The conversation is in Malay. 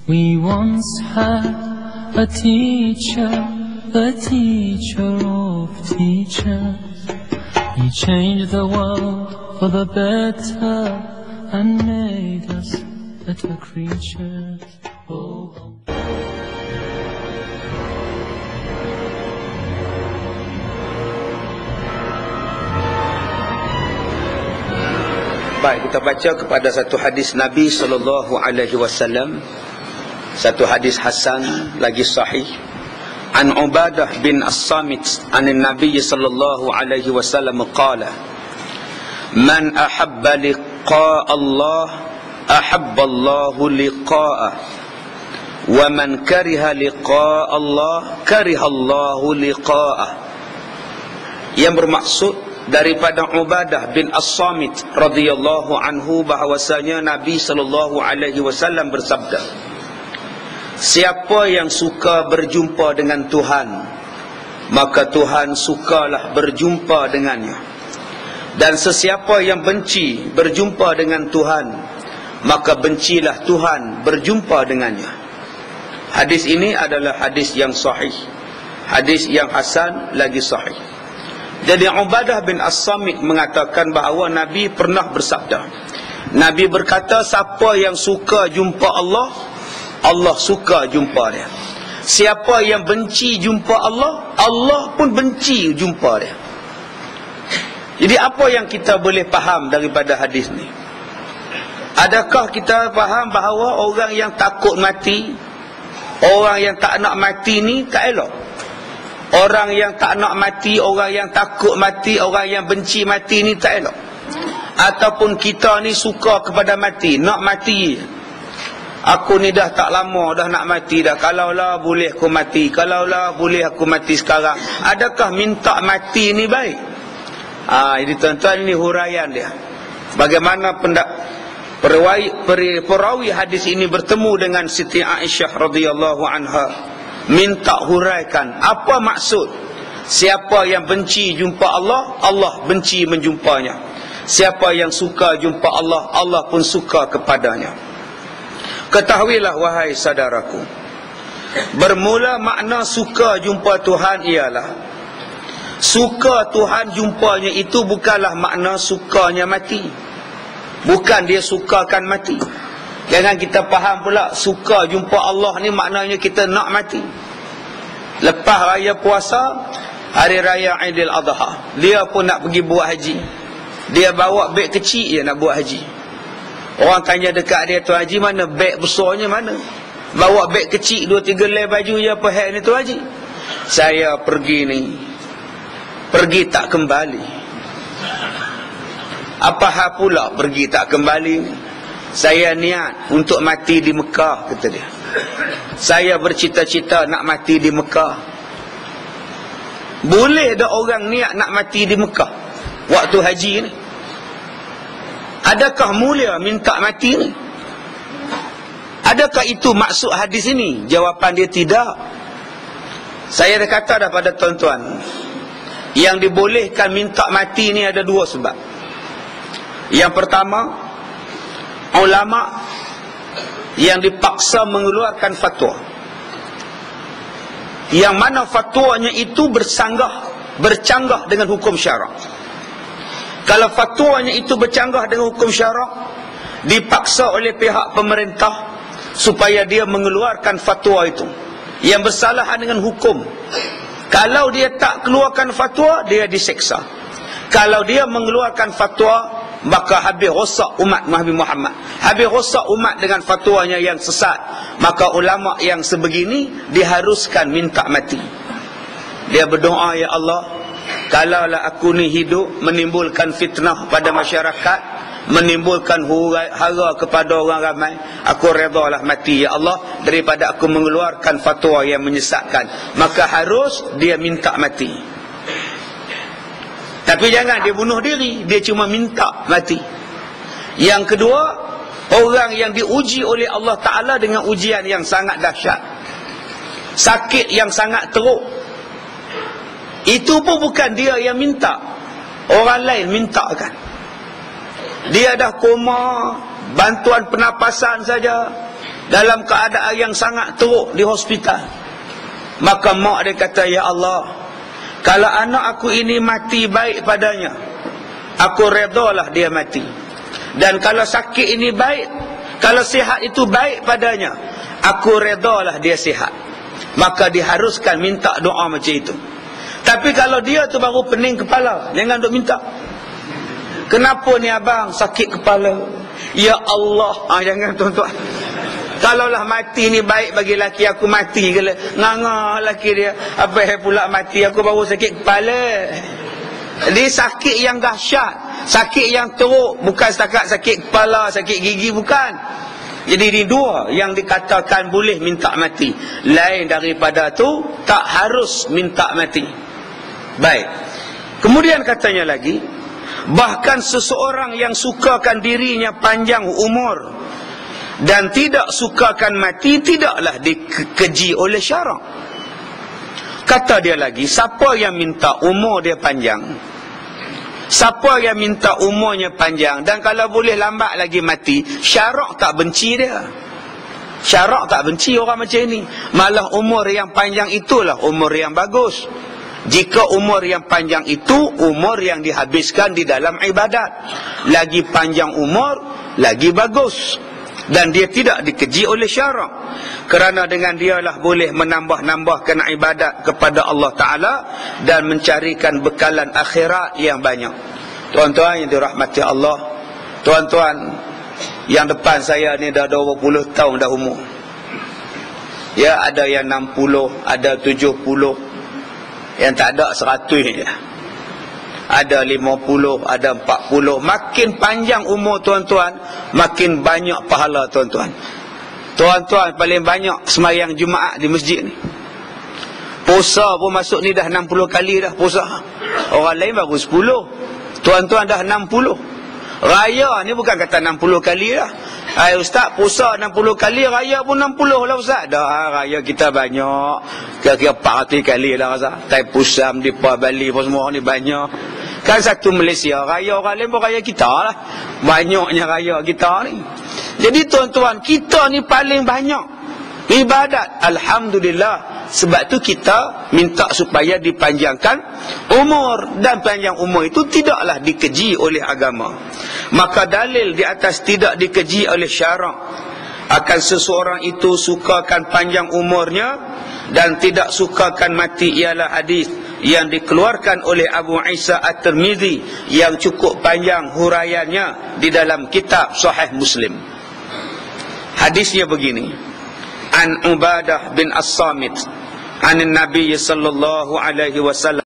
We once had a teacher, the teacher of teachers. He changed the world for the better and made us better creatures. Oh. Baik, kita baca kepada satu hadis Nabi SAW. Satu hadis hasan lagi sahih. An Ubadah bin As-Samit an Nabi sallallahu alaihi wasallam qala: Man ahabba liqa'a Allah ahabba Allahu liqa'ah, wa man kariha liqa'a Allah kariha Allahu liqa'ah. Yang bermaksud daripada Ubadah bin As-Samit radhiyallahu anhu bahwasanya Nabi sallallahu alaihi wasallam bersabda, siapa yang suka berjumpa dengan Tuhan, maka Tuhan sukalah berjumpa dengannya. Dan sesiapa yang benci berjumpa dengan Tuhan, maka bencilah Tuhan berjumpa dengannya. Hadis ini adalah hadis yang sahih, hadis yang hasan lagi sahih. Jadi Ubadah bin As-Samit mengatakan bahawa Nabi pernah bersabda, Nabi berkata, siapa yang suka jumpa Allah, Allah suka jumpa dia. Siapa yang benci jumpa Allah, Allah pun benci jumpa dia. Jadi apa yang kita boleh faham daripada hadis ni? Adakah kita faham bahawa orang yang takut mati, orang yang tak nak mati ni tak elok? Orang yang tak nak mati, orang yang takut mati, orang yang benci mati ni tak elok? Ataupun kita ni suka kepada mati, nak mati, aku ni dah tak lama dah nak mati dah, kalaulah boleh aku mati, kalaulah boleh aku mati sekarang. Adakah minta mati ni baik? Jadi tuan-tuan, ini huraian dia. Bagaimana perawi hadis ini bertemu dengan Siti Aisyah radhiyallahu anha, minta huraikan apa maksud siapa yang benci jumpa Allah, Allah benci menjumpanya. Siapa yang suka jumpa Allah, Allah pun suka kepadanya. Ketahuilah wahai saudaraku, bermula makna suka jumpa Tuhan ialah suka Tuhan jumpanya itu bukanlah makna sukanya mati. Bukan dia sukakan mati. Jangan kita faham pula suka jumpa Allah ni maknanya kita nak mati. Lepas raya puasa, hari raya Aidil Adha, dia pun nak pergi buat haji. Dia bawa beg kecil je nak buat haji. Orang tanya dekat dia, Tuan Haji, mana beg besarnya mana? Bawa beg kecil 2-3 lay baju je apa hal ni Tuan Haji? Saya pergi ni, pergi tak kembali. Apa hal pula pergi tak kembali? Saya niat untuk mati di Mekah, kata dia. Saya bercita-cita nak mati di Mekah. Boleh dah orang niat nak mati di Mekah waktu haji ni? Adakah mulia minta mati ni? Adakah itu maksud hadis ini? Jawapan dia tidak. Saya dah kata dah pada tuan-tuan, yang dibolehkan minta mati ni ada 2 sebab. Yang pertama, ulama yang dipaksa mengeluarkan fatwa, yang mana fatwanya itu bercanggah dengan hukum syarak. Kalau fatwanya itu bercanggah dengan hukum syarak, dipaksa oleh pihak pemerintah supaya dia mengeluarkan fatwa itu yang bersalahan dengan hukum. Kalau dia tak keluarkan fatwa, dia diseksa. Kalau dia mengeluarkan fatwa, maka habis rosak umat Nabi Muhammad, habis rosak umat dengan fatwanya yang sesat. Maka ulama yang sebegini diharuskan minta mati. Dia berdoa, ya Allah, kalaulah aku ni hidup menimbulkan fitnah pada masyarakat, menimbulkan hara kepada orang ramai, aku redalah mati ya Allah daripada aku mengeluarkan fatwa yang menyesatkan. Maka harus dia minta mati. Tapi jangan dia bunuh diri, dia cuma minta mati. Yang kedua, orang yang diuji oleh Allah Ta'ala dengan ujian yang sangat dahsyat, sakit yang sangat teruk, Itu pun bukan dia yang minta, orang lain mintakan. Dia dah koma, bantuan pernafasan saja, dalam keadaan yang sangat teruk di hospital. Maka mak dia kata, ya Allah, kalau anak aku ini mati baik padanya, aku redalah dia mati. Dan kalau sakit ini baik, kalau sihat itu baik padanya, aku redalah dia sihat. Maka diharuskan minta doa macam itu. Tapi kalau dia tu baru pening kepala, jangan duk minta. Kenapa ni abang sakit kepala? Ya Allah, jangan tuan-tuan. Kalaulah mati ni baik bagi laki aku mati ke, nganga laki dia, apa pula mati aku baru sakit kepala. Jadi sakit yang dahsyat, sakit yang teruk, bukan setakat sakit kepala, sakit gigi, bukan. Jadi ini dua yang dikatakan boleh minta mati. Lain daripada tu tak harus minta mati. Baik. Kemudian katanya lagi, bahkan seseorang yang sukakan dirinya panjang umur dan tidak sukakan mati, tidaklah dikeji oleh syarak. Kata dia lagi, siapa yang minta umur dia panjang, siapa yang minta umurnya panjang, dan kalau boleh lambat lagi mati, syarak tak benci dia. Syarak tak benci orang macam ini. Malah umur yang panjang itulah umur yang bagus. Jika umur yang panjang itu umur yang dihabiskan di dalam ibadat, lagi panjang umur lagi bagus. Dan dia tidak dikeji oleh syarak, kerana dengan dialah boleh menambah-nambahkan ibadat kepada Allah Ta'ala dan mencarikan bekalan akhirat yang banyak. Tuan-tuan yang dirahmati Allah, tuan-tuan yang depan saya ni dah 20 tahun dah umur. Ya, ada yang 60, ada 70, yang tak ada 100 je. Ada 50, ada 40. Makin panjang umur tuan-tuan, makin banyak pahala tuan-tuan. Tuan-tuan paling banyak sembahyang Jumaat di masjid ni. Puasa pun masuk ni dah 60 kali dah puasa. Orang lain baru 10. Tuan-tuan dah 60. Raya ni bukan kata 60 kali dah. Ustaz, puasa 60 kali, raya pun 60 lah Ustaz. Dah, raya kita banyak. Kira-kira 400 kali lah rasa. Tai Pusam, di Bali pun semua ni banyak. Kan satu Malaysia, raya orang lain pun raya kita lah. Banyaknya raya kita ni. Jadi tuan-tuan, kita ni paling banyak ibadat. Alhamdulillah. Sebab tu kita minta supaya dipanjangkan umur. Dan panjang umur itu tidaklah dikeji oleh agama. Maka dalil di atas tidak dikeji oleh syarak akan seseorang itu sukakan panjang umurnya dan tidak sukakan mati ialah hadis yang dikeluarkan oleh Abu Isa At-Tirmizi yang cukup panjang huraiannya di dalam kitab Sahih Muslim. Hadisnya begini, an Ubadah bin As-Samit an Nabi sallallahu alaihi wasallam